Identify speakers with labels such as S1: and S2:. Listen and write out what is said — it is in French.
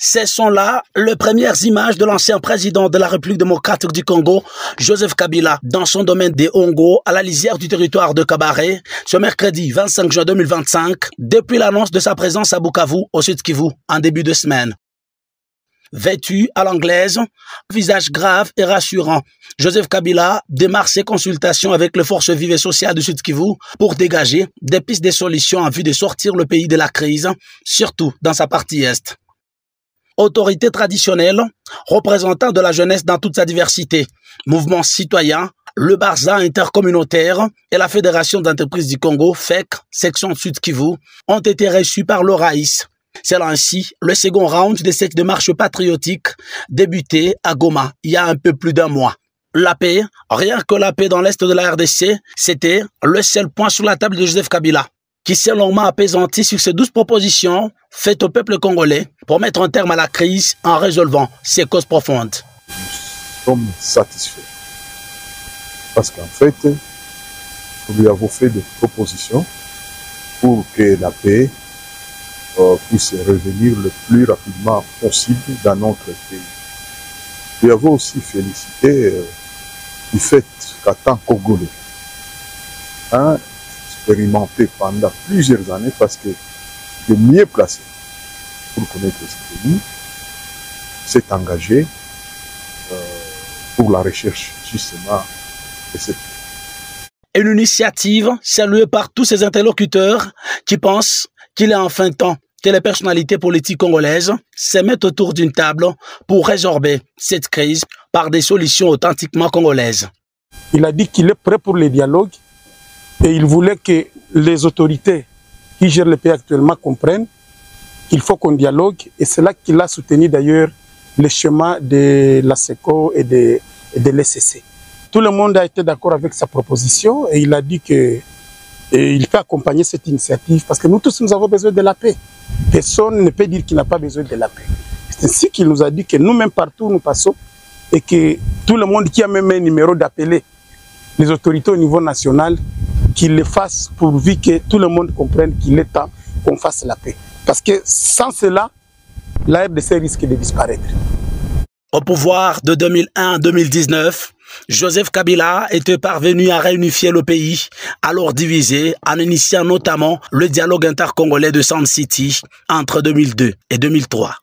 S1: Ce sont là les premières images de l'ancien président de la République démocratique du Congo, Joseph Kabila, dans son domaine des Hongo, à la lisière du territoire de Kabare, ce mercredi 25 juin 2025, depuis l'annonce de sa présence à Bukavu, au Sud Kivu, en début de semaine. Vêtu à l'anglaise, visage grave et rassurant, Joseph Kabila démarre ses consultations avec les forces vives et sociales du Sud Kivu pour dégager des pistes de solutions en vue de sortir le pays de la crise, surtout dans sa partie est. Autorité traditionnelle, représentant de la jeunesse dans toute sa diversité, mouvement citoyen, le Barza intercommunautaire et la Fédération d'entreprises du Congo, FEC, section Sud Kivu, ont été reçus par le Raïs. C'est ainsi le second round de cette démarche patriotique débutée à Goma il y a un peu plus d'un mois. La paix, rien que la paix dans l'est de la RDC, c'était le seul point sur la table de Joseph Kabila, qui s'est longuement apaisanti sur ces 12 propositions faites au peuple congolais pour mettre un terme à la crise en résolvant ses causes profondes.
S2: Nous sommes satisfaits parce qu'en fait, nous lui avons fait des propositions pour que la paix puisse revenir le plus rapidement possible dans notre pays. Nous avons aussi félicité du fait qu'en tant que Congolais, expérimenté pendant plusieurs années parce que de mieux placé pour connaître ce pays, s'est engagé pour la recherche justement de cette
S1: Une initiative saluée par tous ces interlocuteurs qui pensent qu'il est enfin temps que les personnalités politiques congolaises se mettent autour d'une table pour résorber cette crise par des solutions authentiquement congolaises.
S3: Il a dit qu'il est prêt pour le dialogue et il voulait que les autorités qui gèrent le pays actuellement comprennent qu'il faut qu'on dialogue, et c'est là qu'il a soutenu d'ailleurs le chemin de la SECO et de l'ECC. Tout le monde a été d'accord avec sa proposition et il a dit qu'il peut accompagner cette initiative parce que nous tous, nous avons besoin de la paix. Personne ne peut dire qu'il n'a pas besoin de la paix. C'est ainsi qu'il nous a dit que nous-mêmes partout où nous passons et que tout le monde qui a même un numéro d'appeler les autorités au niveau national, qu'ils le fassent pourvu que tout le monde comprenne qu'il est temps qu'on fasse la paix. Parce que sans cela, la RDC risque de disparaître.
S1: Au pouvoir de 2001 à 2019, Joseph Kabila était parvenu à réunifier le pays, alors divisé, en initiant notamment le dialogue intercongolais de Sun City entre 2002 et 2003.